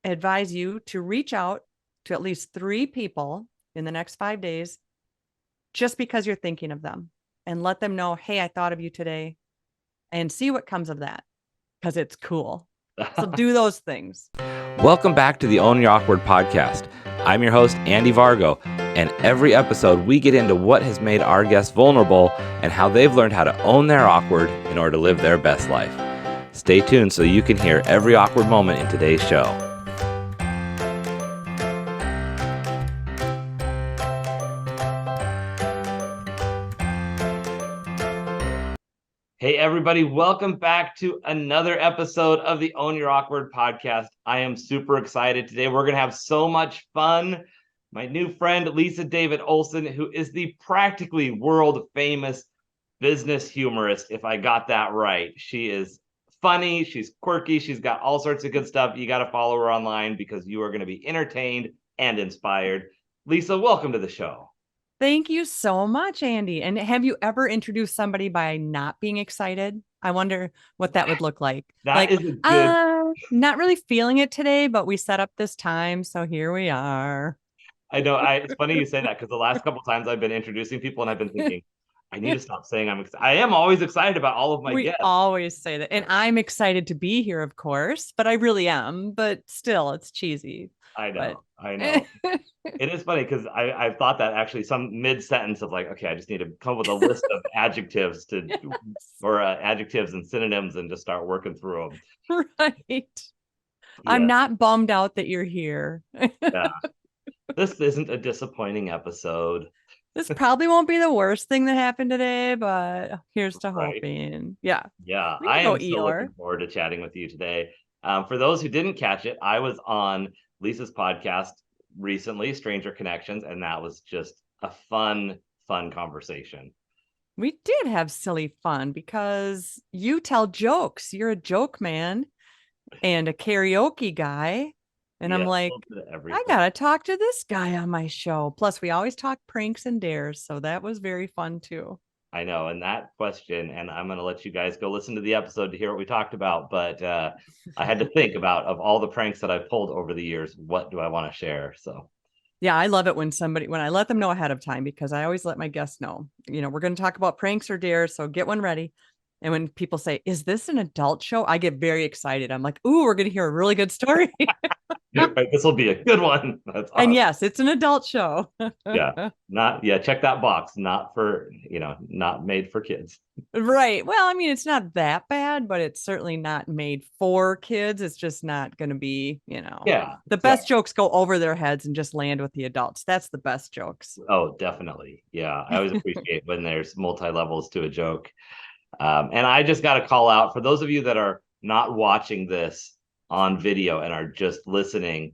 advise you to reach out to at least 3 people in the next 5 days, just because you're thinking of them, and let them know, hey, I thought of you today, and see what comes of that, because it's cool. So do those things. Welcome back to the Own Your Awkward podcast. I'm your host, Andy Vargo, and every episode we get into what has made our guests vulnerable and how they've learned how to own their awkward in order to live their best life. Stay tuned so you can hear every awkward moment in today's show. Hey, everybody. Welcome back to another episode of the Own Your Awkward podcast. I am super excited. Today, we're going to have so much fun. My new friend, Lisa David Olson, who is the practically world famous business humorist, if I got that right. She is funny. She's quirky. She's got all sorts of good stuff. You got to follow her online because you are going to be entertained and inspired. Lisa, welcome to the show. Thank you so much, Andy. And have you ever introduced somebody by not being excited? I wonder what that would look like. That is a good... Not really feeling it today, but we set up this time, so here we are. I know. It's funny you say that, because the last couple of times I've been introducing people and I've been thinking, I need to stop saying I'm excited. I am always excited about all of my guests. We always say that. And I'm excited to be here, of course, but I really am. But still, it's cheesy. I know. It is funny because I've thought that actually some mid-sentence of like, okay, I just need to come up with a list of adjectives or adjectives and synonyms and just start working through them. Right. Yeah. I'm not bummed out that you're here. Yeah. This isn't a disappointing episode. This probably won't be the worst thing that happened today, but here's to hoping. Yeah. Yeah. I am so looking forward to chatting with you today. For those who didn't catch it, I was on Lisa's podcast recently, Stranger Connections, and that was just a fun conversation. We did have silly fun because you tell jokes. You're a joke man and a karaoke guy. And I'm like, I got to talk to this guy on my show. Plus, we always talk pranks and dares. So that was very fun, too. I know. And that question, and I'm going to let you guys go listen to the episode to hear what we talked about. But I had to think about, of all the pranks that I've pulled over the years, what do I want to share? So, yeah, I love it when I let them know ahead of time, because I always let my guests know, we're going to talk about pranks or dares. So get one ready. And when people say, is this an adult show? I get very excited. I'm like, ooh, we're going to hear a really good story. Right, this will be a good one. That's awesome. And yes, it's an adult show. Check that box. Not for, not made for kids. Right. Well, I mean, it's not that bad, but it's certainly not made for kids. It's just not going to be, the best jokes go over their heads and just land with the adults. That's the best jokes. Oh, definitely. Yeah. I always appreciate when there's multi-levels to a joke. And I just got to call out, for those of you that are not watching this on video and are just listening,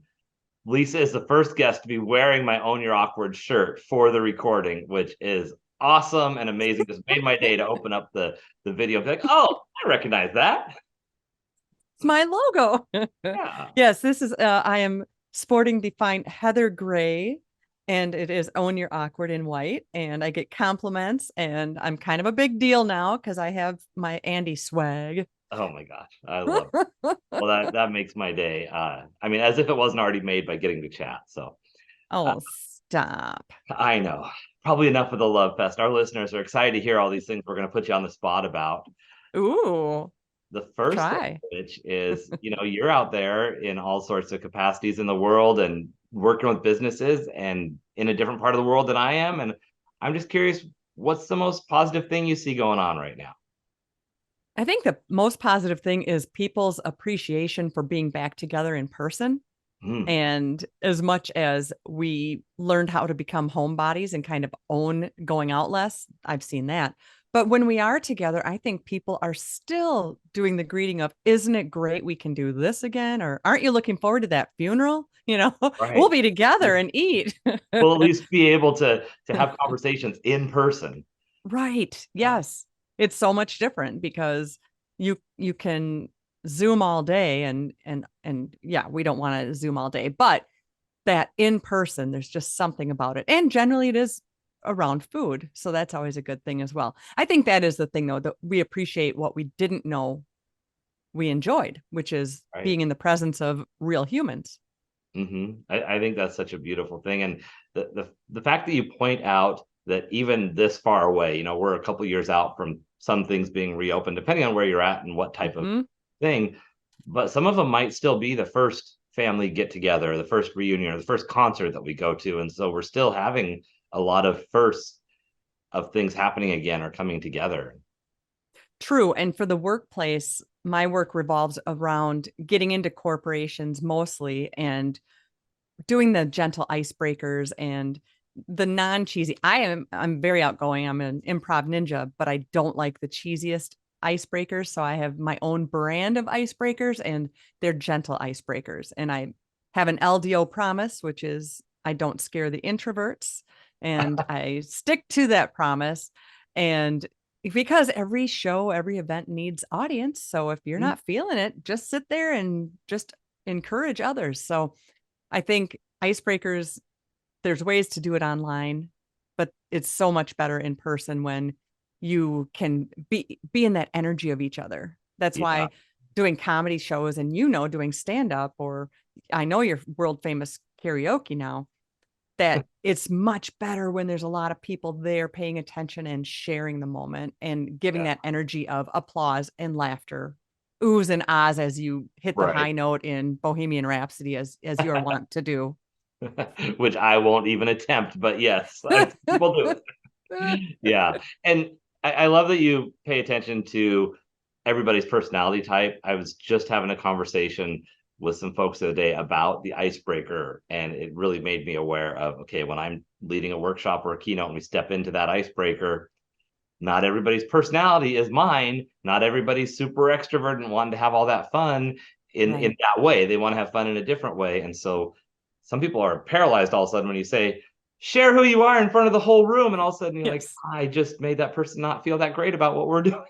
Lisa is the first guest to be wearing my Own Your Awkward shirt for the recording, which is awesome and amazing. Just made my day to open up the video and be like, oh, I recognize that. It's my logo. Yeah. Yes, this is, I am sporting the fine heather gray, and it is Own Your Awkward in white, and I get compliments, and I'm kind of a big deal now because I have my Andy swag. Oh my gosh, I love it. Well, that makes my day. I mean, as if it wasn't already made by getting to chat. So, stop. I know. Probably enough of the love fest. Our listeners are excited to hear all these things we're going to put you on the spot about. Ooh. The first thing, which is, you're out there in all sorts of capacities in the world and working with businesses and in a different part of the world than I am. And I'm just curious, what's the most positive thing you see going on right now? I think the most positive thing is people's appreciation for being back together in person. And as much as we learned how to become homebodies and kind of own going out less, I've seen that. But when we are together, I think people are still doing the greeting of, isn't it great we can do this again? Or aren't you looking forward to that funeral? Right. We'll be together and eat. We'll at least be able to have conversations in person. Right. Yes. It's so much different because you can Zoom all day and yeah, we don't want to Zoom all day, but that in person, there's just something about it. And generally it is around food. So that's always a good thing as well. I think that is the thing, though, that we appreciate what we didn't know we enjoyed, which is Right. being in the presence of real humans. I think that's such a beautiful thing. And the fact that you point out that even this far away, we're a couple years out from some things being reopened, depending on where you're at and what type of Mm-hmm. thing, but some of them might still be the first family get together, the first reunion, or the first concert that we go to. And so we're still having a lot of firsts of things happening again or coming together. True. And for the workplace, my work revolves around getting into corporations mostly and doing the gentle icebreakers and the non-cheesy. I'm very outgoing. I'm an improv ninja, but I don't like the cheesiest icebreakers. So I have my own brand of icebreakers and they're gentle icebreakers. And I have an LDO promise, which is I don't scare the introverts. And I stick to that promise. And because every show, every event needs audience. So if you're not feeling it, just sit there and just encourage others. So I think icebreakers, there's ways to do it online, but it's so much better in person when you can be in that energy of each other. That's Yeah. why doing comedy shows and doing stand up, or I know you're world famous karaoke now, that it's much better when there's a lot of people there paying attention and sharing the moment and giving Yeah. that energy of applause and laughter, oohs and ahs as you hit the Right. high note in Bohemian Rhapsody as you are wont to do. Which I won't even attempt, but yes, people do it. Yeah. And I love that you pay attention to everybody's personality type. I was just having a conversation with some folks the other day about the icebreaker, and it really made me aware of, okay, when I'm leading a workshop or a keynote and we step into that icebreaker, not everybody's personality is mine. Not everybody's super extrovert and wanting to have all that fun in Right. that way. They want to have fun in a different way. And so some people are paralyzed all of a sudden when you say, share who you are in front of the whole room. And all of a sudden you're like, Yes. I just made that person not feel that great about what we're doing.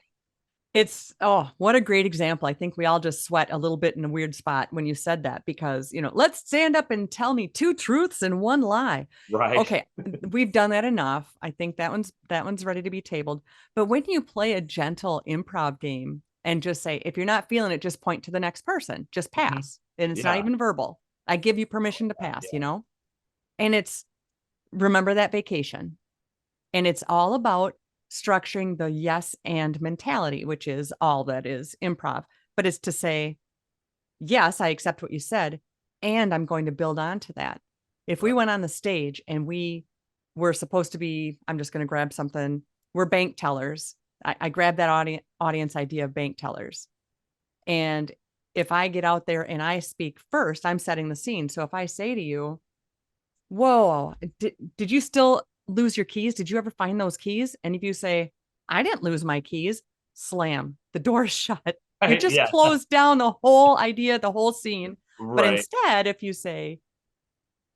What a great example. I think we all just sweat a little bit in a weird spot when you said that because, let's stand up and tell me two truths and one lie. Right. Okay, we've done that enough. I think that one's ready to be tabled. But when you play a gentle improv game and just say, if you're not feeling it, just point to the next person, just pass. And it's not Yeah. even verbal. I give you permission to pass, Yeah. And it's remember that vacation. And it's all about structuring the yes and mentality, which is all that is improv. But it's to say, yes, I accept what you said, and I'm going to build on to that. If we Right. went on the stage and we were supposed to be, I'm just going to grab something, we're bank tellers. I grabbed that audience idea of bank tellers. And if I get out there and I speak first, I'm setting the scene. So if I say to you, whoa, did you still lose your keys? Did you ever find those keys? And if you say, I didn't lose my keys, slam, the door is shut. You Right. just Yeah. closed down the whole idea, the whole scene. But Right. instead, if you say,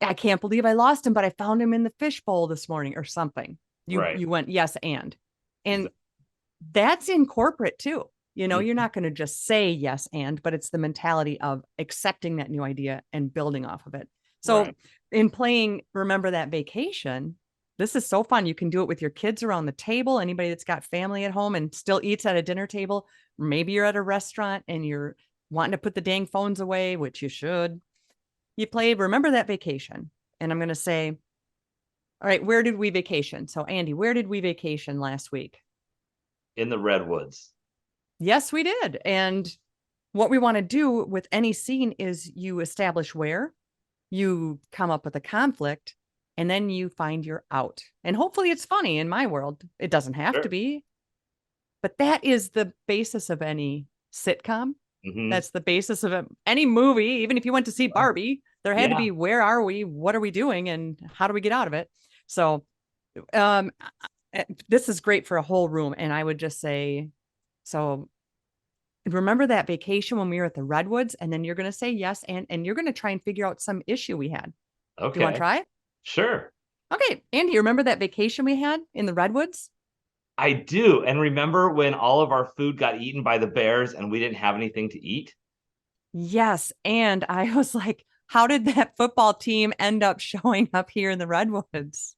I can't believe I lost him, but I found him in the fishbowl this morning or something, you Right. you went yes and Exactly. that's in corporate too. Mm. You're not going to just say yes but it's the mentality of accepting that new idea and building off of it. So Right. in playing Remember That Vacation, this is so fun. You can do it with your kids around the table, anybody that's got family at home and still eats at a dinner table. Maybe you're at a restaurant and you're wanting to put the dang phones away, which you should. You play Remember That Vacation. And I'm going to say, all right, where did we vacation? So Andy, where did we vacation last week? In the redwoods. Yes, we did. And what we want to do with any scene is you establish where, you come up with a conflict, and then you find your out. And hopefully it's funny in my world. It doesn't have to Sure. be, but that is the basis of any sitcom. Hmm. That's the basis of any movie. Even if you went to see Barbie, there had to Yeah. be where are we? What are we doing? And how do we get out of it? So, um, this is great for a whole room. And I would just say, so remember that vacation when we were at the redwoods, and then you're going to say yes and you're going to try and figure out some issue we had. Do you want to Okay. try it? Sure. Okay, Andy, you remember that vacation we had in the redwoods? I do. And remember when all of our food got eaten by the bears and we didn't have anything to eat? Yes, and I was like, how did that football team end up showing up here in the redwoods?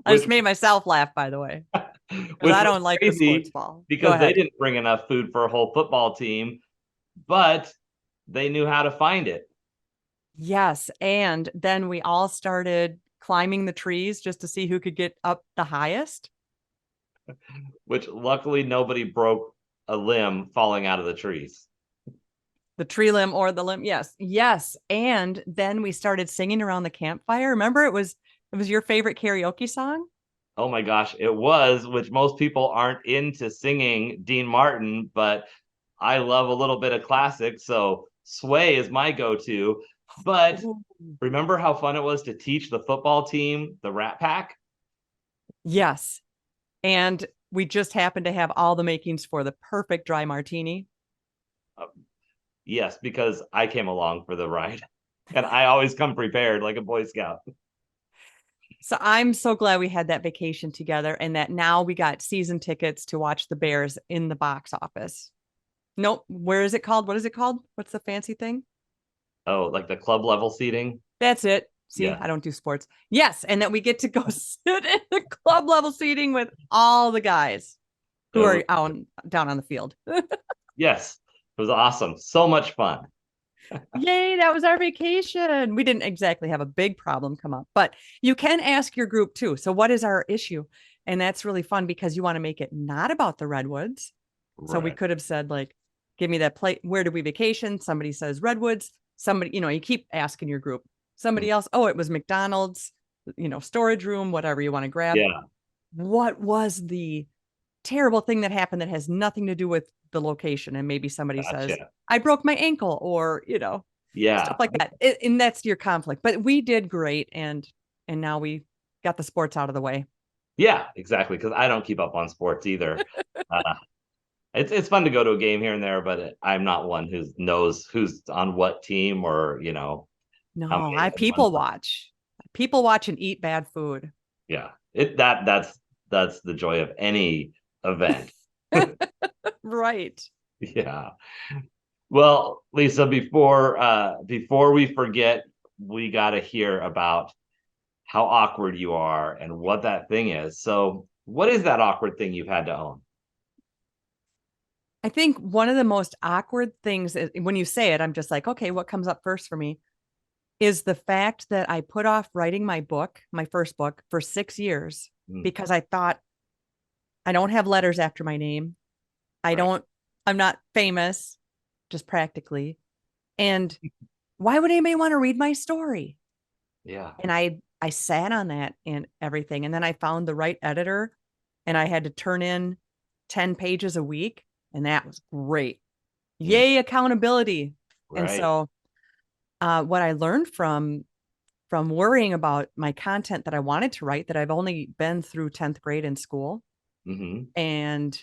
I Which just made myself laugh, by the way, because which I was don't like the sports crazy ball. Go because they ahead. didn't bring enough food for a whole football team. but they knew how to find it. Yes. And then we all started climbing the trees just to see who could get up the highest. Which luckily nobody broke a limb falling out of the trees. The tree limb or the limb. Yes. Yes. And then we started singing around the campfire. Remember, it was your favorite karaoke song? Oh my gosh, it was, which most people aren't into singing Dean Martin, but I love a little bit of classic. So Sway is my go-to. But remember how fun it was to teach the football team the Rat Pack? Yes. And we just happened to have all the makings for the perfect dry martini. Yes, because I came along for the ride and I always come prepared like a Boy Scout. So I'm so glad we had that vacation together and that now we got season tickets to watch the Bears in the box office. Nope. Where is it called? What is it called? What's the fancy thing? Oh, like the club level seating? That's it. See, Yeah. I don't do sports. Yes. And that we get to go sit in the club level seating with all the guys who are out down on the field. Yes. It was awesome. So much fun. Yay, that was our vacation. We didn't exactly have a big problem come up, but you can ask your group too. So, what is our issue? And that's really fun because you want to make it not about the redwoods. So, we Right. could have said, like, give me that plate. Where did we vacation? Somebody says redwoods. Somebody, you keep asking your group. Somebody else, oh, it was McDonald's, storage room, whatever you want to grab. Yeah. What was the terrible thing that happened that has nothing to do with the location? And maybe somebody says, Gotcha. I broke my ankle, or, stuff Yeah. like that. And that's your conflict. But we did great. And now we got the sports out of the way. Yeah, exactly. Because I don't keep up on sports either. Uh, it's fun to go to a game here and there, but I'm not one who knows who's on what team or how No, many I have won. people watch. People watch and eat bad food. Yeah, that's the joy of any event. Right. Yeah. Well, Lisa, before we forget, we got to hear about how awkward you are and what that thing is. So, what is that awkward thing you've had to own? I think one of the most awkward things is, when you say it, I'm just like, okay, what comes up first for me is the fact that I put off writing my book, my first book, for 6 years Mm, because I thought I don't have letters after my name. right. I'm not famous, just practically. And why would anybody want to read my story? Yeah. And I sat on that and everything. And then I found the right editor and I had to turn in 10 pages a week. And that was great. Mm, Yay, accountability. And right. so what I learned from worrying about my content that I wanted to write, that I've only been through 10th grade in school, Hmm. and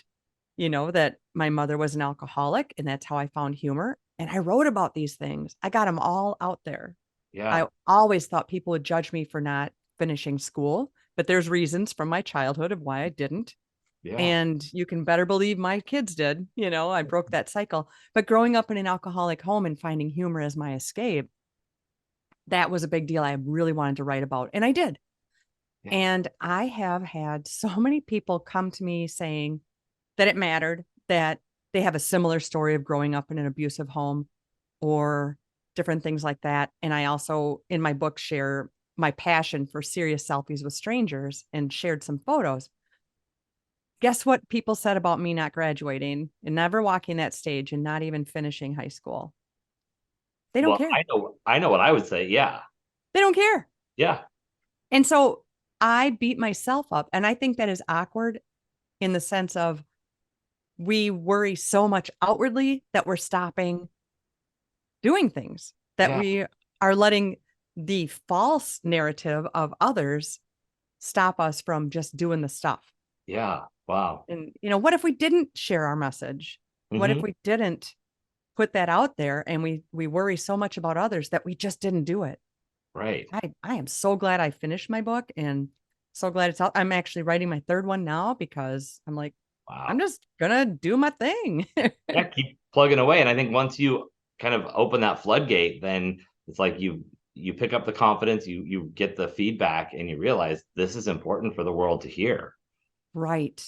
that my mother was an alcoholic, and that's how I found humor. And I wrote about these things. I got them all out there. Yeah. I always thought people would judge me for not finishing school, but there's reasons from my childhood of why I didn't. Yeah. And you can better believe my kids did. I broke that cycle. But growing up in an alcoholic home and finding humor as my escape, that was a big deal. I really wanted to write about, and I did. Yeah. And I have had so many people come to me saying that it mattered, that they have a similar story of growing up in an abusive home or different things like that. And I also, in my book, share my passion for serious selfies with strangers and shared some photos. Guess what people said about me not graduating and never walking that stage and not even finishing high school? They don't Well, care. I know what I would say. Yeah. They don't care. Yeah. And so I beat myself up. And I think that is awkward in the sense of we worry so much outwardly that we're stopping doing things, that Yeah. we are letting the false narrative of others stop us from just doing the stuff. Yeah. Wow. And, what if we didn't share our message? What if Hmm. we didn't put that out there, and we worry so much about others that we just didn't do it? Right. I am so glad I finished my book and so glad it's out. I'm actually writing my third one now because I'm like, I'm Wow. just gonna do my thing. Yeah. Keep plugging away. And I think once you kind of open that floodgate, then it's like you pick up the confidence, you get the feedback, and you realize this is important for the world to hear. Right.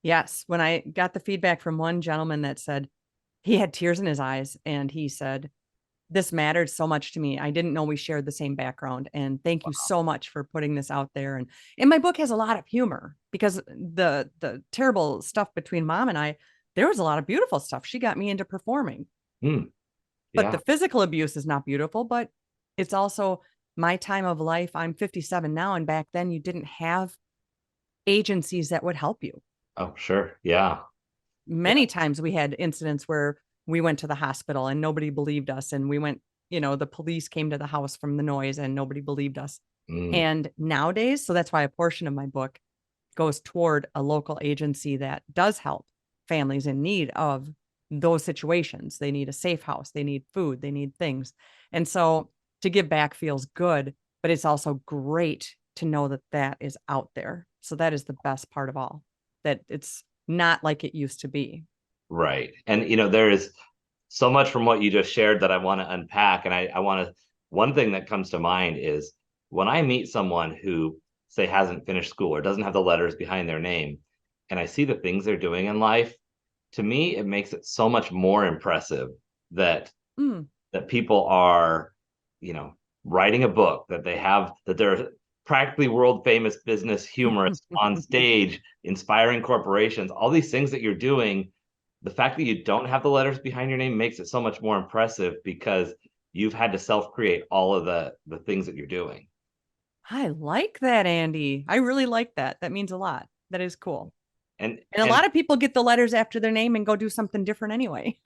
Yes. When I got the feedback from one gentleman that said, he had tears in his eyes, and he said, "This mattered so much to me. I didn't know we shared the same background. And thank you so much for putting this out there." And my book has a lot of humor because the terrible stuff between mom and I, there was a lot of beautiful stuff. She got me into performing. Hmm. But the Yeah. physical abuse is not beautiful, but it's also my time of life. I'm 57 now, and back then you didn't have agencies that would help you. Oh, sure. Yeah. Yeah. Many times we had incidents where we went to the hospital and nobody believed us, and we went, the police came to the house from the noise and nobody believed us. Mm. And nowadays, so that's why a portion of my book goes toward a local agency that does help families in need of those situations. They need a safe house, they need food, they need things. And so to give back feels good, but it's also great to know that that is out there. So that is the best part of all, that it's not like it used to be. Right. And, there is so much from what you just shared that I want to unpack. And I want to, one thing that comes to mind is when I meet someone who, say, hasn't finished school or doesn't have the letters behind their name, and I see the things they're doing in life, to me, it makes it so much more impressive that Mm. that people are, writing a book, that they're practically world famous business humorists on stage, inspiring corporations, all these things that you're doing. The fact that you don't have the letters behind your name makes it so much more impressive because you've had to self-create all of the things that you're doing. I like that, Andy. I really like that. That means a lot. That is cool. And And a and lot of people get the letters after their name and go do something different anyway.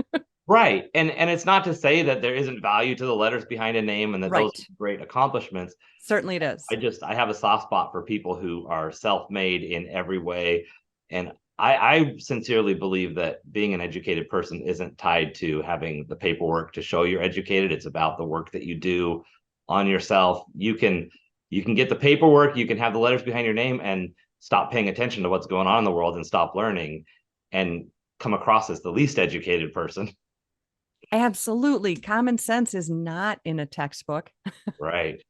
right. And it's not to say that there isn't value to the letters behind a name and that those Right. are great accomplishments. Certainly it is. I have a soft spot for people who are self-made in every way. And I sincerely believe that being an educated person isn't tied to having the paperwork to show you're educated. It's about the work that you do on yourself. You can get the paperwork, you can have the letters behind your name and stop paying attention to what's going on in the world and stop learning and come across as the least educated person. Absolutely. Common sense is not in a textbook. Right.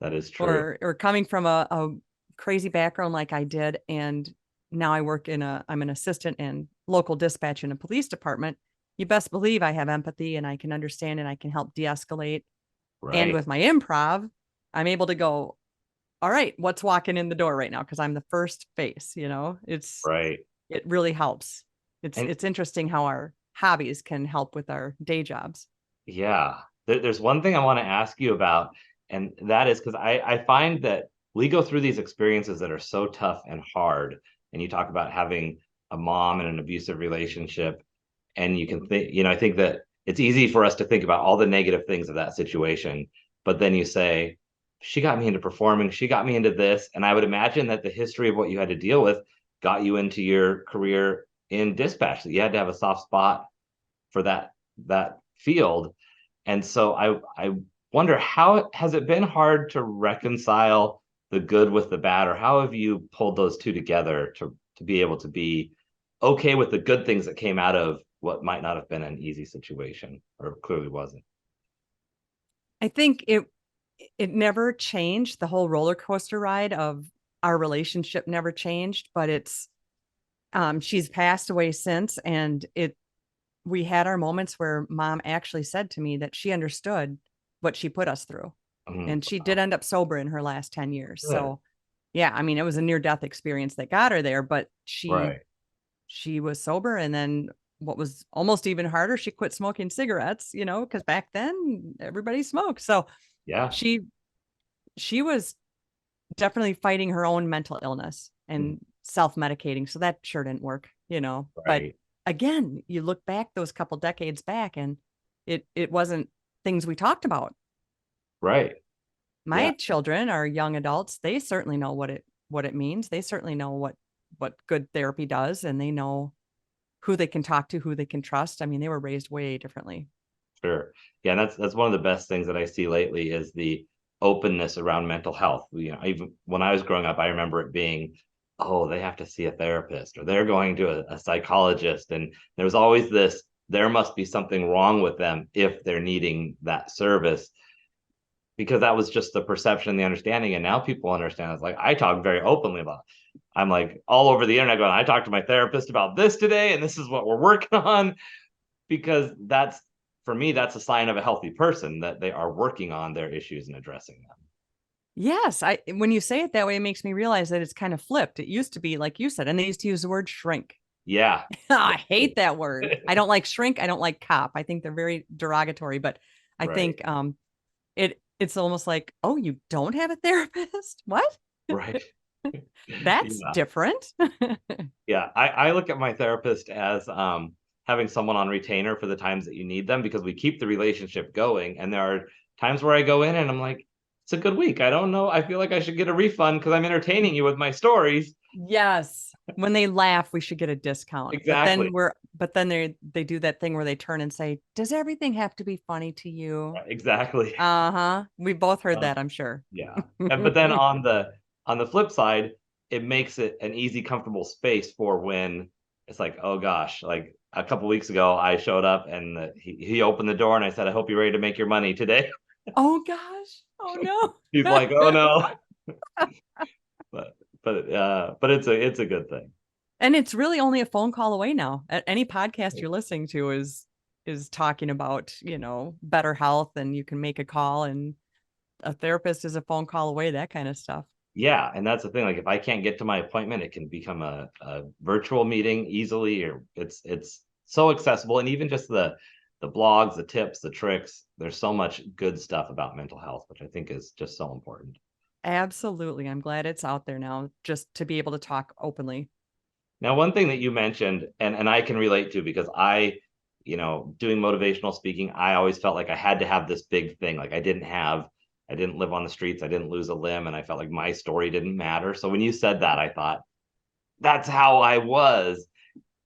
That is true. Or coming from a crazy background like I did, and now I'm an assistant in local dispatch in a police department. You best believe I have empathy and I can understand and I can help de-escalate. And Right. with my improv, I'm able to go, all right, what's walking in the door right now? Because I'm the first face, Right. it really helps. It's And it's interesting how our hobbies can help with our day jobs. yeah, there's one thing I want to ask you about, and that is because I find that we go through these experiences that are so tough and hard. And you talk about having a mom in an abusive relationship, and you can think, I think that it's easy for us to think about all the negative things of that situation. But then you say, she got me into performing, she got me into this. And I would imagine that the history of what you had to deal with got you into your career in dispatch, that you had to have a soft spot for that field. And so I wonder, how has it been hard to reconcile the good with the bad, or how have you pulled those two together to be able to be okay with the good things that came out of what might not have been an easy situation, or clearly wasn't? I think it never changed. The whole roller coaster ride of our relationship never changed, but she's passed away since, and we had our moments where mom actually said to me that she understood what she put us through. Mm, And she did end up sober in her last 10 years. good. So yeah, I mean, it was a near death experience that got her there, but Right. she was sober. And then what was almost even harder, she quit smoking cigarettes, because back then everybody smoked. So Yeah. she she was definitely fighting her own mental illness Mm, and self-medicating. So that sure didn't work, But right. again, you look back those couple decades back, and it wasn't things we talked about. Right. Yeah. My children are young adults. They certainly know what it means. They certainly know what good therapy does, and they know who they can talk to, who they can trust. I mean, they were raised way differently. Sure. Yeah, and that's one of the best things that I see lately is the openness around mental health. Even when I was growing up, I remember it being, oh, they have to see a therapist or they're going to a psychologist. And there was always this, there must be something wrong with them if they're needing that service, because that was just the perception and the understanding. And now people understand. It's like I talk very openly about it. I'm like all over the internet going, I talked to my therapist about this today, and this is what we're working on, because for me, that's a sign of a healthy person, that they are working on their issues and addressing them. Yes, when you say it that way, it makes me realize that it's kind of flipped. It used to be like you said, and they used to use the word shrink. Yeah. I hate that word. I don't like shrink. I don't like cop. I think they're very derogatory, but I Right. think it's almost like, oh, you don't have a therapist? What? Right. That's Yeah. different. Yeah. I look at my therapist as having someone on retainer for the times that you need them, because we keep the relationship going. And there are times where I go in and I'm like, it's a good week. I don't know. I feel like I should get a refund because I'm entertaining you with my stories. Yes. When they laugh, we should get a discount. Exactly. But then they do that thing where they turn and say, "Does everything have to be funny to you?" Exactly. Uh-huh. We both heard Um, that, I'm sure. yeah. But then on the flip side, it makes it an easy, comfortable space for when it's like, oh gosh, like a couple weeks ago, I showed up and he opened the door and I said, I hope you're ready to make your money today. Oh gosh. Oh He's no. like, oh no. but but it's a good thing. And it's really only a phone call away now. Any podcast you're listening to is talking about, better health, and you can make a call, and a therapist is a phone call away, that kind of stuff. Yeah, and that's the thing. Like if I can't get to my appointment, it can become a virtual meeting easily, or it's so accessible. And even just the blogs, the tips, the tricks, there's so much good stuff about mental health, which I think is just so important. Absolutely. I'm glad it's out there now, just to be able to talk openly. Now, one thing that you mentioned, and I can relate to, because doing motivational speaking, I always felt like I had to have this big thing. Like I didn't live on the streets, I didn't lose a limb, and I felt like my story didn't matter. So when you said that, I thought, that's how I was.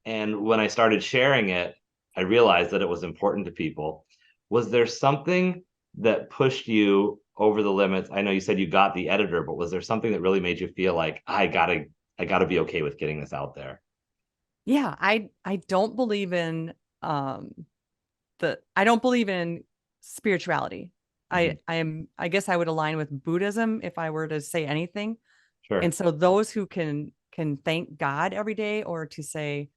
And when I started sharing it, I realized that it was important to people. Was there something that pushed you over the limits? I know you said you got the editor, but was there something that really made you feel like I gotta be okay with getting this out there? Yeah, I don't believe in I don't believe in spirituality. Mhm. I guess I would align with Buddhism if I were to say anything. And Sure. so those who can thank God every day, or to say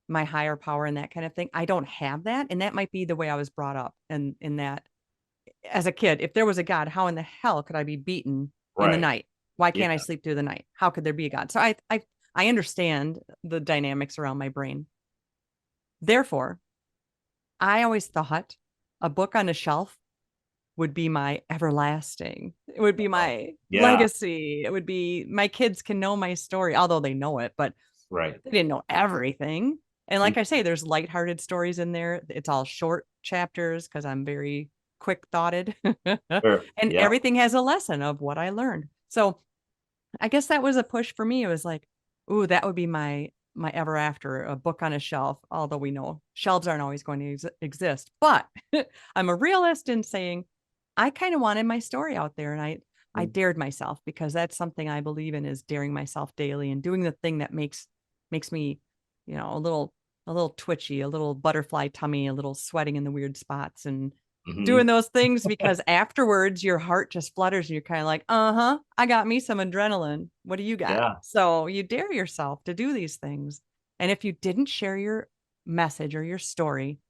my higher power and that kind of thing, I don't have that. And that might be the way I was brought up, and in that, as a kid, if there was a God, how in the hell could I be beaten in the Right. night? Why Yeah. can't I sleep through the night? How could there be a God? So I understand the dynamics around my brain. Therefore, I always thought a book on a shelf would be my everlasting. It would be Oh, my yeah. legacy. It would be my kids can know my story, although they know it, but Right. they didn't know everything. And Mm, like I say, there's lighthearted stories in there. It's all short chapters because I'm very quick thoughted. sure. And Yeah. everything has a lesson of what I learned. So I guess that was a push for me. It was like, ooh, that would be my ever after, a book on a shelf, although we know shelves aren't always going to exist. But I'm a realist in saying I kind of wanted my story out there, and I Mm, dared myself, because that's something I believe in, is daring myself daily and doing the thing that makes me, a little twitchy, a little butterfly tummy, a little sweating in the weird spots, and mhm. doing those things, because afterwards your heart just flutters and you're kind of like, uh-huh, I got me some adrenaline. What do you got? Yeah. So you dare yourself to do these things. And if you didn't share your message or your story,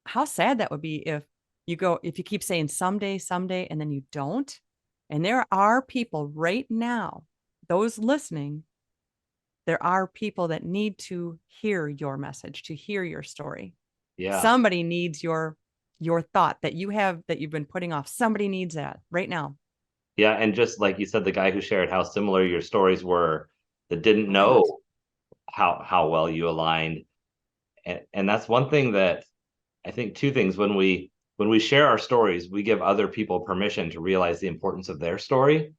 how sad that would be if you keep saying someday, someday, and then you don't. And there are people right now, those listening, there are people that need to hear your message, to hear your story. Yeah. Somebody needs your thought that you've been putting off. Somebody needs that right now. Yeah. And just like you said, the guy who shared how similar your stories were, that didn't Right. know how well you aligned. And that's one thing that I think, two things. When we share our stories, we give other people permission to realize the importance of their story,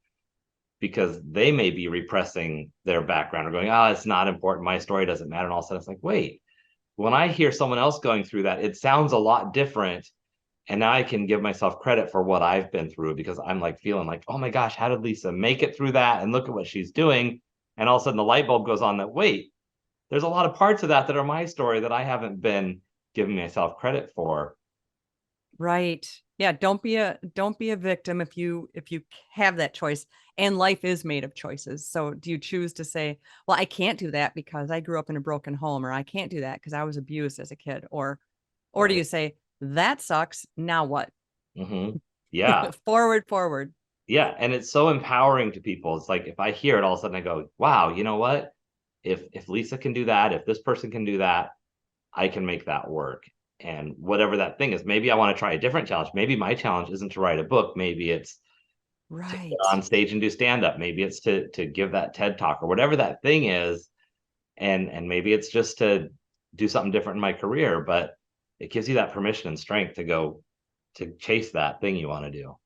because they may be repressing their background or going, oh, it's not important, my story doesn't matter. And all of a sudden it's like, wait, when I hear someone else going through that, it sounds a lot different. And now I can give myself credit for what I've been through, because I'm like feeling like, oh my gosh, how did Lisa make it through that? And look at what she's doing. And all of a sudden the light bulb goes on that, wait, there's a lot of parts of that are my story that I haven't been giving myself credit for. Right. Yeah, don't be a victim if you have that choice. And life is made of choices. So do you choose to say, well, I can't do that because I grew up in a broken home, or I can't do that because I was abused as a kid, or do Right. you say, that sucks, now what? Yeah. Forward. Yeah. And it's so empowering to people. It's like if I hear it, all of a sudden I go, wow, you know what? If Lisa can do that, if this person can do that, I can make that work. And whatever that thing is, maybe I want to try a different challenge. Maybe my challenge isn't to write a book. Maybe it's to get Right. on stage and do stand up. Maybe it's to give that TED talk or whatever that thing is. And maybe it's just to do something different in my career, but it gives you that permission and strength to go to chase that thing you want to do.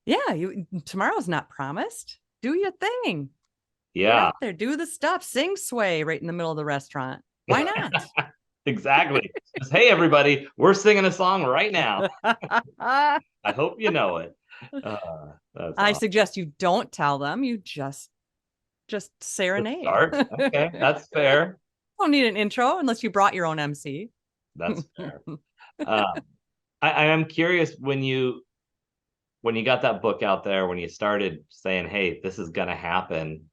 Yeah, tomorrow's not promised. Do your thing. Get Yeah. out there, do the stuff, sing sway right in the middle of the restaurant. Why not? Exactly. Just, hey everybody, we're singing a song right now. I hope you know it. That's I awesome. suggest you don't tell them. You just Good serenade. start. Okay, that's fair. Don't need an intro unless you brought your own MC. That's fair. Um, I am curious when you got that book out there, when you started saying, "Hey, this is going to happen,"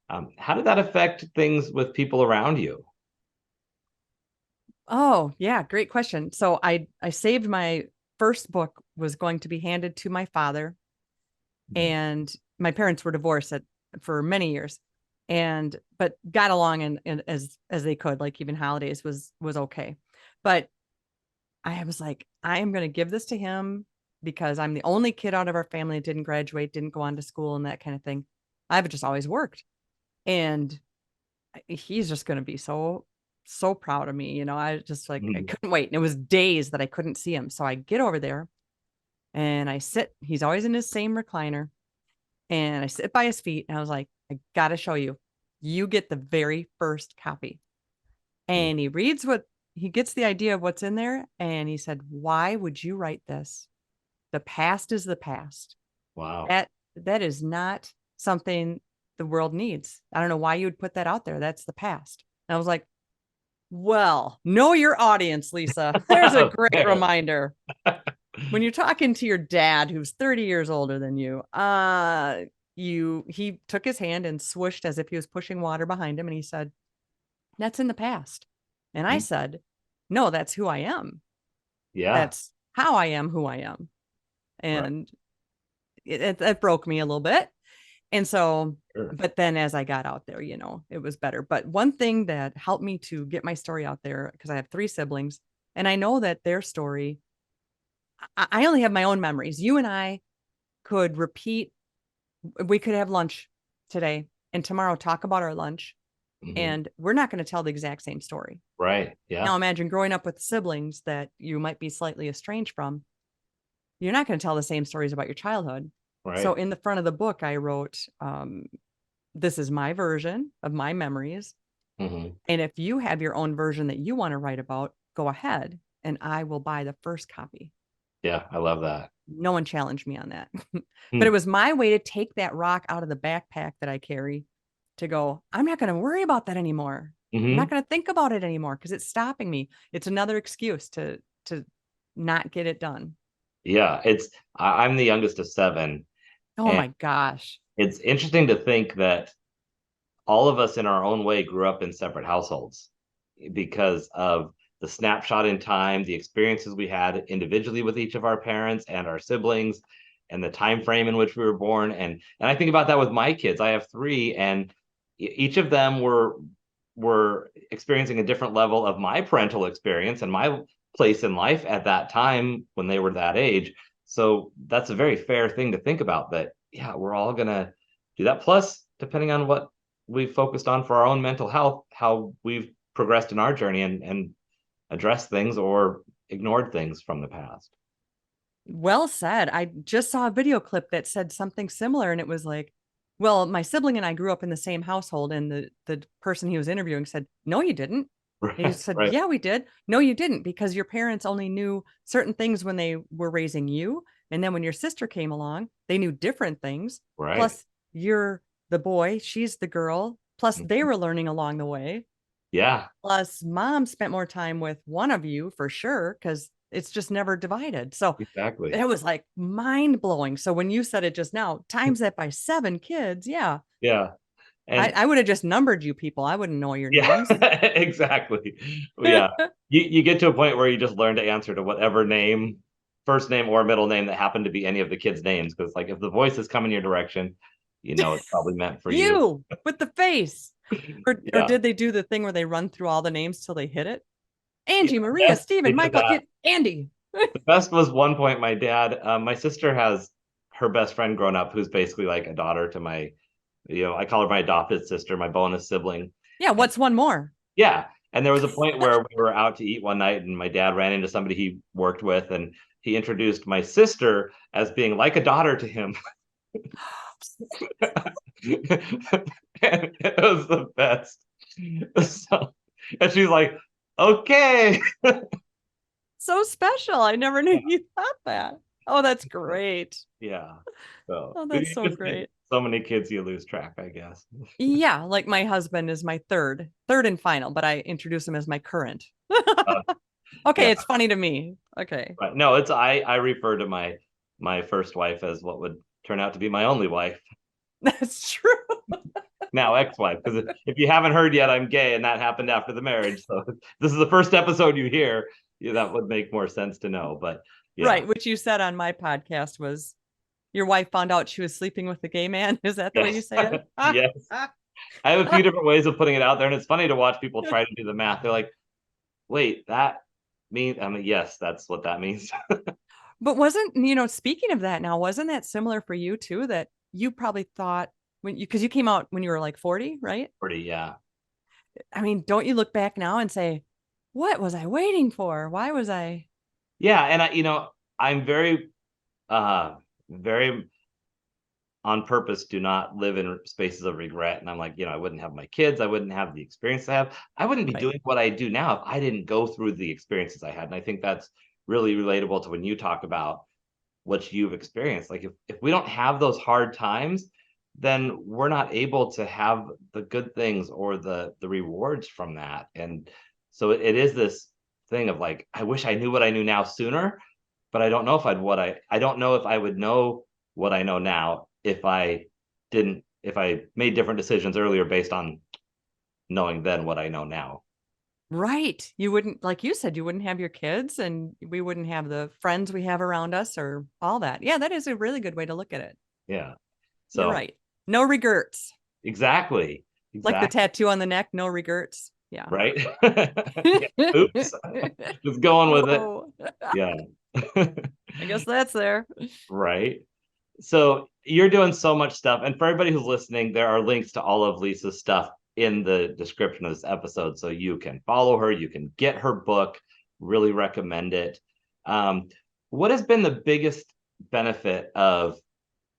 how did that affect things with people around you? Oh, yeah, great question. So I saved my first book was going to be handed to my father, and my parents were divorced for many years, and but got along and as they could, like even holidays was okay. But I was like, I am going to give this to him because I'm the only kid out of our family that didn't graduate, didn't go on to school and that kind of thing. I've just always worked. And he's just going to be so proud of me. I just like, I Mhm. couldn't wait. And it was days that I couldn't see him. So I get over there and I sit, he's always in his same recliner, and I sit by his feet and I was like, I got to show you, you get the very first copy. And he gets the idea of what's in there. And he said, why would you write this? The past is the past. Wow. That is not something the world needs. I don't know why you would put that out there. That's the past. And I was like, well, know your audience, Lisa. There's a great Fair. reminder. When you're talking to your dad who's 30 years older than you, he took his hand and swooshed as if he was pushing water behind him, and he said, that's in the past. And I said, no, that's who I am. Yeah. That's how I am who I am. Right. And it broke me a little bit. And so, Sure. but then as I got out there, it was better. But one thing that helped me to get my story out there, because I have 3 siblings, and I know that their story, I only have my own memories. You and I could repeat, we could have lunch today and tomorrow talk about our lunch, Mhm. and we're not going to tell the exact same story. Right. Yeah. Now imagine growing up with siblings that you might be slightly estranged from. You're not going to tell the same stories about your childhood. So Right. in the front of the book, I wrote, this is my version of my memories. Hmm. And if you have your own version that you want to write about, go ahead and I will buy the first copy. Yeah. I love that. No one challenged me on that. But it Hmm. was my way to take that rock out of the backpack that I carry, to go, I'm not going to worry about that anymore. I'm not Hmm. going to think about it anymore because it's stopping me. It's another excuse to not get it done. Yeah. I'm the youngest of seven, Oh and my gosh. it's interesting to think that all of us in our own way grew up in separate households because of the snapshot in time, the experiences we had individually with each of our parents and our siblings, and the time frame in which we were born. And I think about that with my kids. I have three, and each of them were experiencing a different level of my parental experience and my place in life at that time when they were that age. So that's a very fair thing to think about, that yeah, we're all gonna do that. Plus, depending on what we've focused on for our own mental health, how we've progressed in our journey and addressed things or ignored things from the past. Well said. I just saw a video clip that said something similar, and it was like, well, my sibling and I grew up in the same household, and the person he was interviewing said, no, you didn't. And he Right, said, right, yeah, we did. No, you didn't, because your parents only knew certain things when they were raising you. And then when your sister came along, they knew different things. right. Plus, you're the boy, she's the girl. Plus, they were learning along the way. Yeah. Plus, mom spent more time with one of you for sure, because it's just never divided. So Exactly. it was like mind blowing. So when you said it just now, times that by 7 kids. Yeah. Yeah. And I would have just numbered you people. I wouldn't know your yeah, names. exactly. Yeah. You get to a point where you just learn to answer to whatever name, first name or middle name that happened to be any of the kids' names. Because like if the voice is coming your direction, it's probably meant for you. You with the face. Or Yeah. did they do the thing where they run through all the names till they hit it? Yeah. Angie, Maria, Yes, they Stephen, did Michael, that. Andy. The best was one point my dad, my sister has her best friend grown up who's basically like a daughter to my, I call her my adopted sister, my bonus sibling. Yeah, And what's one more? yeah. And there was a point where we were out to eat one night and my dad ran into somebody he worked with and he introduced my sister as being like a daughter to him. And it was the best. So, and she's like, okay. So special. I never knew you thought that. Oh, that's great. Yeah. So Oh, you that's so just get great. so many kids you lose track, I guess. Yeah, like my husband is my third and final, but I introduce him as my current. Uh, Okay, yeah. it's funny to me. Okay. But no, it's I refer to my first wife as what would turn out to be my only wife. That's true. Now ex-wife, because if you haven't heard yet, I'm gay, and that happened after the marriage. So this is the first episode you hear. That would make more sense to know. But yeah, Right, which you said on my podcast was your wife found out she was sleeping with a gay man. Is that the way you yes, say it? yes. I have a few different ways of putting it out there, and it's funny to watch people try to do the math. They're like, "Wait, that means?" I mean, yes, that's what that means. But wasn't, speaking of that now, wasn't that similar for you too? That you probably thought because you came out when you were like 40, right? Pretty, yeah, I mean, don't you look back now and say, what was I waiting for? Why was I? yeah. And I'm very on purpose do not live in spaces of regret. And I'm like, I wouldn't have my kids. I wouldn't have the experience I have. I wouldn't be Right. doing what I do now if I didn't go through the experiences I had. And I think that's really relatable to when you talk about what you've experienced. Like if we don't have those hard times, then we're not able to have the good things or the rewards from that. And so it is this thing of like, I wish I knew what I knew now sooner, but I don't know if I don't know if I would know what I know now if I made different decisions earlier based on knowing then what I know now. Right. You wouldn't, like you said, you wouldn't have your kids and we wouldn't have the friends we have around us or all that. Yeah, that is a really good way to look at it. Yeah. You're So right. No regrets. exactly. Like the Exactly. tattoo on the neck, no regrets. Yeah. Right. Yeah. Oops. Just going with it. Whoa. Yeah. I guess that's there. Right. So you're doing so much stuff. And for everybody who's listening, there are links to all of Lisa's stuff in the description of this episode. So you can follow her, you can get her book, really recommend it. What has been the biggest benefit of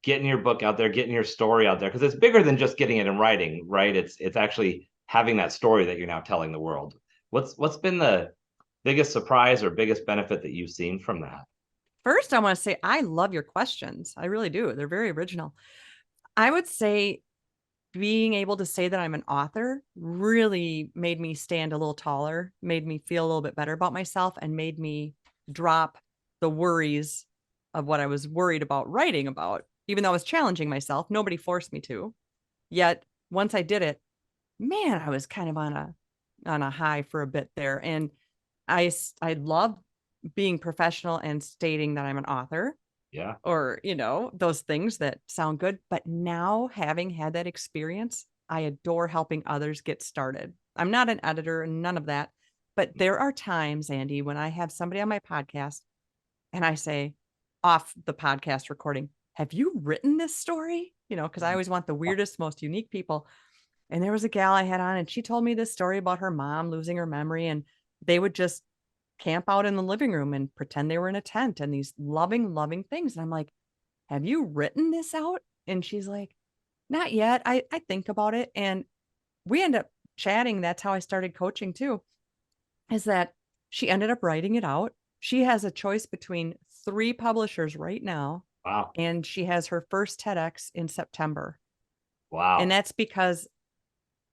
getting your book out there, getting your story out there? Because it's bigger than just getting it in writing, right? It's actually having that story that you're now telling the world. What's been the biggest surprise or biggest benefit that you've seen from that? First, I want to say I love your questions. I really do. They're very original. I would say being able to say that I'm an author really made me stand a little taller, made me feel a little bit better about myself, and made me drop the worries of what I was worried about writing about. Even though I was challenging myself, nobody forced me to. Yet once I did it, man, I was kind of on a high for a bit there. And I love being professional and stating that I'm an author Yeah. or, those things that sound good. But now having had that experience, I adore helping others get started. I'm not an editor and none of that, but there are times, Andy, when I have somebody on my podcast and I say off the podcast recording, have you written this story? Because I always want the weirdest, most unique people. And there was a gal I had on and she told me this story about her mom losing her memory and they would just camp out in the living room and pretend they were in a tent and these loving, loving things. And I'm like, have you written this out? And she's like, not yet. I think about it. And we end up chatting. That's how I started coaching too, is that she ended up writing it out. She has a choice between 3 publishers right now. Wow. And she has her first TEDx in September. And Wow. that's because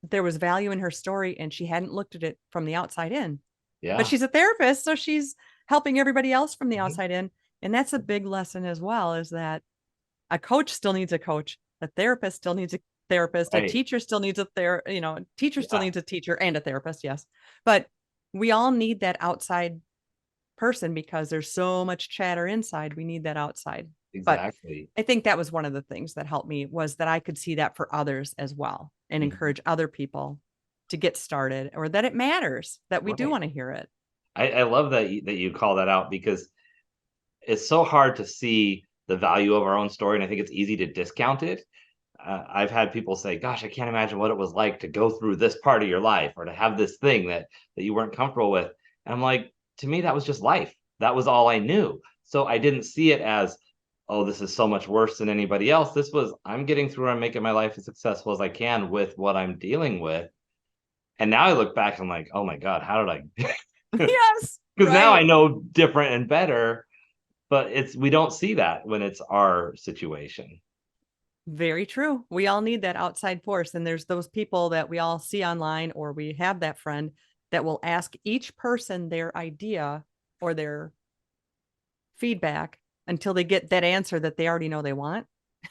there was value in her story and she hadn't looked at it from the outside in. But Yeah. she's a therapist, so she's helping everybody else from the Mhm. outside in. And that's a big lesson as well, is that a coach still needs a coach, a therapist still needs a therapist, a Right. teacher still needs teacher still Yeah, needs a teacher and a therapist, yes. But we all need that outside person because there's so much chatter inside. We need that outside. But exactly. I think that was one of the things that helped me, was that I could see that for others as well and Mhm. encourage other people to get started, or that it matters, that we do Right. want to hear it. I love that you call that out, because it's so hard to see the value of our own story, and I think it's easy to discount it. I've had people say, "Gosh, I can't imagine what it was like to go through this part of your life, or to have this thing that you weren't comfortable with." And I'm like, to me, that was just life. That was all I knew. So I didn't see it as, "Oh, this is so much worse than anybody else." This was, I'm getting through. I'm making my life as successful as I can with what I'm dealing with. And now I look back, and I'm like, "Oh my God, how did I?" Yes, Because now I right. know different and better. But we don't see that when it's our situation. Very true. We all need that outside force. And there's those people that we all see online, or we have that friend that will ask each person their idea or their feedback until they get that answer that they already know they want.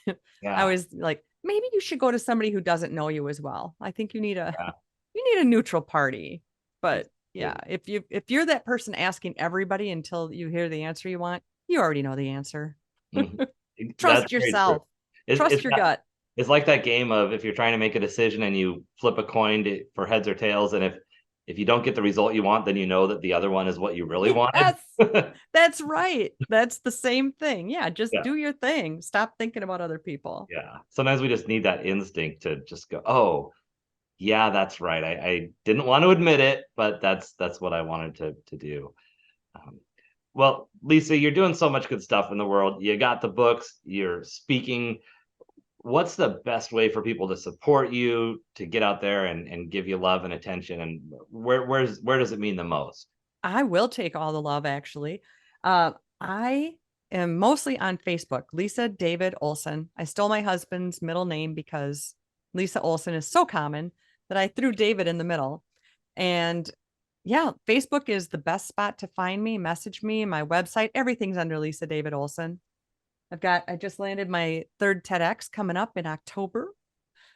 I Yeah, was like, maybe you should go to somebody who doesn't know you as well. I think you need a yeah, you need a neutral party. But yeah, exactly. if you're that person asking everybody until you hear the answer you want, you already know the answer. Mhm. That's Trust very true. yourself. Trust It's your that, gut. it's like that game of, if you're trying to make a decision and you flip a coin for heads or tails, and if you don't get the result you want, then you know that the other one is what you really wanted. Yes, that's right. That's the same thing. Yeah, just Yeah, do your thing. Stop thinking about other people. yeah. Sometimes we just need that instinct to just go, "Oh, yeah, that's right. I didn't want to admit it, but that's what I wanted to do." Um, well, Lisa, you're doing so much good stuff in the world. You got the books, you're speaking. What's the best way for people to support you, to get out there and give you love and attention? And where does it mean the most? I will take all the love, actually. I am mostly on Facebook, Lisa David Olson. I stole my husband's middle name because Lisa Olson is so common that I threw David in the middle. And yeah, Facebook is the best spot to find me, message me, my website, everything's under Lisa David Olson. I just landed my third TEDx coming up in October.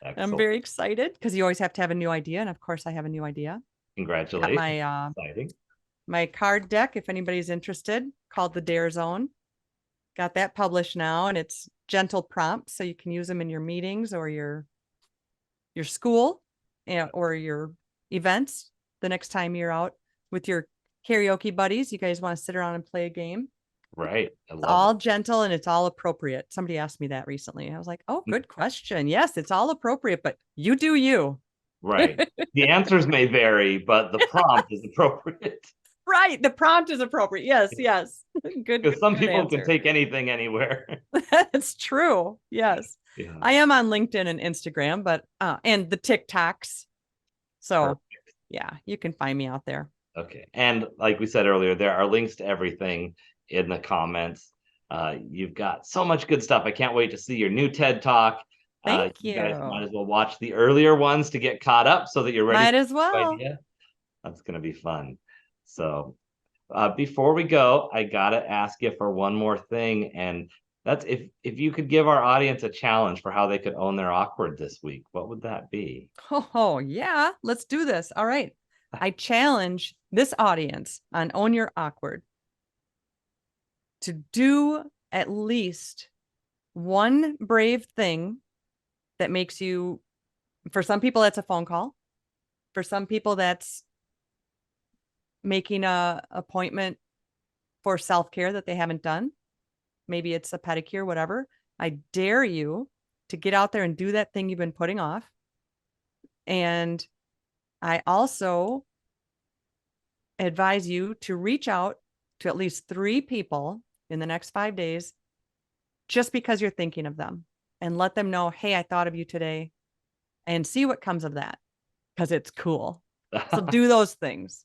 I'm Excellent. very excited because you always have to have a new idea. And of course, I have a new idea. Got Congratulations. Exciting. my card deck, if anybody's interested, called the Dare Zone. Got that published now, and it's gentle prompts, so you can use them in your meetings or your school, or your events. The next time you're out with your karaoke buddies, you guys want to sit around and play a game. Right. I It's love all gentle and it's all appropriate. Somebody asked me that recently. I was like, "Oh, it. good question. Yes, it's all appropriate, but you do you." Right. The answers may vary, but the prompt is appropriate. Right. The prompt is appropriate. Yes, yes. Good, Because some good people can answer. take anything anywhere. That's true. Yes. Yeah. I am on LinkedIn and Instagram, but and the TikToks. So Perfect. yeah, you can find me out there. Okay. And like we said earlier, there are links to everything in the comments. You've got so much good stuff. I can't wait to see your new TED Talk. Thank You guys might you. as well watch the earlier ones to get caught up so that you're ready Might for as the well. idea. That's going to be fun. So before we go, I gotta ask you for one more thing, and that's, if you could give our audience a challenge for how they could own their awkward this week, what would that be? Oh, yeah. Let's do this. All right. I challenge this audience on Own Your Awkward to do at least one brave thing that makes you, for some people, that's a phone call. For some people, that's making a appointment for self-care that they haven't done. Maybe it's a pedicure, whatever. I dare you to get out there and do that thing you've been putting off. And I also advise you to reach out to at least 3 people in the next 5 days, just because you're thinking of them, and let them know, hey, I thought of you today, and see what comes of that, because it's cool. So do those things.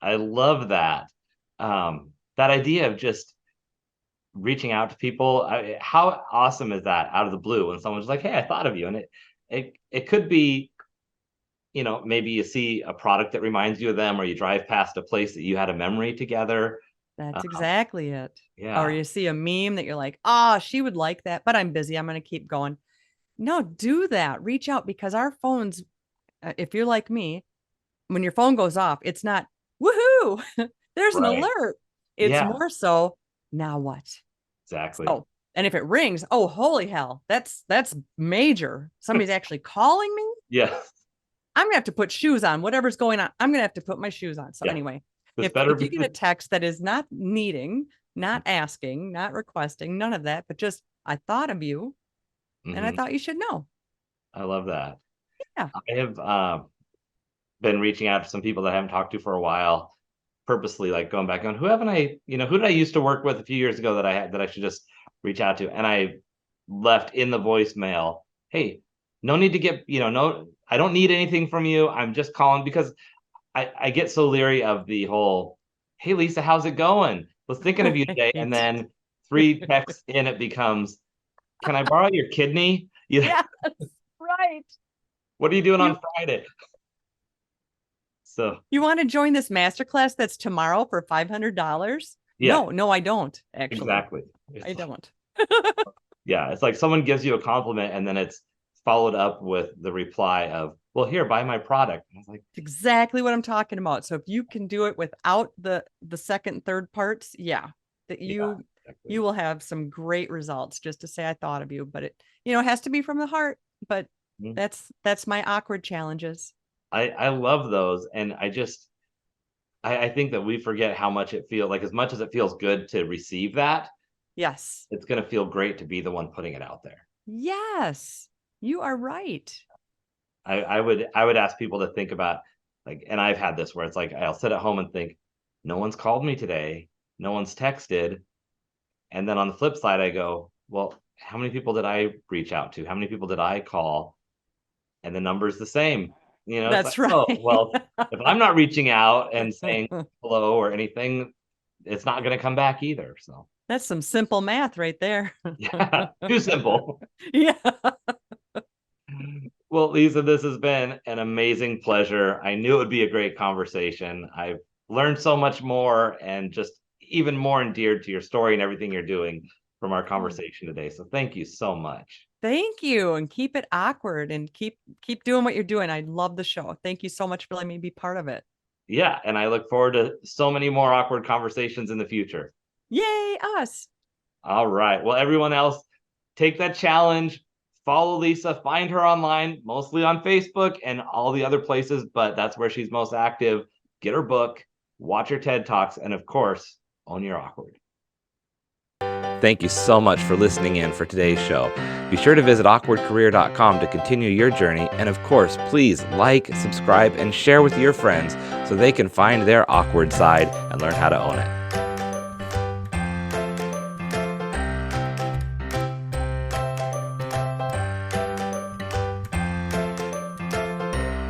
I love that. That idea of just reaching out to people. How awesome is that, out of the blue, when someone's like, "Hey, I thought of you," and it could be, maybe you see a product that reminds you of them, or you drive past a place that you had a memory together. That's exactly it. Yeah. Or you see a meme that you're like, oh, she would like that, but I'm busy. I'm going to keep going. No, do that. Reach out, because our phones, if you're like me, when your phone goes off, it's not woohoo, there's an Right. alert. It's Yeah, more so, now what? exactly. So, and if it rings, oh, holy hell, that's major. Somebody's actually calling me. Yeah. I'm gonna have to put shoes on. Whatever's going on, I'm gonna have to put my shoes on. So Yeah. anyway, This if better you be. get a text that is not needing, not asking, not requesting, none of that, but just I thought of you and I thought you should know. I love that. Yeah. I have been reaching out to some people that I haven't talked to for a while, purposely, like going back on who haven't I, who did I used to work with a few years ago that I should just reach out to. And I left in the voicemail, hey, no need to get, no, I don't need anything from you. I'm just calling because I get so leery of the whole, hey, Lisa, how's it going? Was thinking of you today. And then 3 texts in, it becomes, can I borrow your kidney? Yes, right. What are you doing on Friday? So you want to join this masterclass that's tomorrow for $500? yeah, No, I don't. Actually, exactly. I don't. Yeah, it's like someone gives you a compliment and then it's followed up with the reply of, well, here, buy my product. And I was like, Exactly what I'm talking about. So if you can do it without the second, third parts, that you will have some great results. Just to say I thought of you, but it has to be from the heart. But that's my awkward challenges. I love those, and I think that we forget how much it feels like. As much as it feels good to receive that, Yes, it's going to feel great to be the one putting it out there. Yes, you are right. I would ask people to think about, like, and I've had this where it's like I'll sit at home and think, no one's called me today, no one's texted, and then on the flip side I go, well, how many people did I reach out to? How many people did I call? And the number's the same. It's That's like, right. oh, well, if I'm not reaching out and saying hello or anything, it's not going to come back either. So that's some simple math right there. yeah, too simple. Yeah. Well, Lisa, this has been an amazing pleasure. I knew it would be a great conversation. I've learned so much more and just even more endeared to your story and everything you're doing from our conversation today. So thank you so much. Thank you. And keep it awkward and keep doing what you're doing. I love the show. Thank you so much for letting me be part of it. Yeah, and I look forward to so many more awkward conversations in the future. Yay, us. All right. Well, everyone else, take that challenge. Follow Lisa, find her online, mostly on Facebook and all the other places, but that's where she's most active. Get her book, watch her TED Talks, and of course, own your awkward. Thank you so much for listening in for today's show. Be sure to visit awkwardcareer.com to continue your journey. And of course, please like, subscribe, and share with your friends so they can find their awkward side and learn how to own it.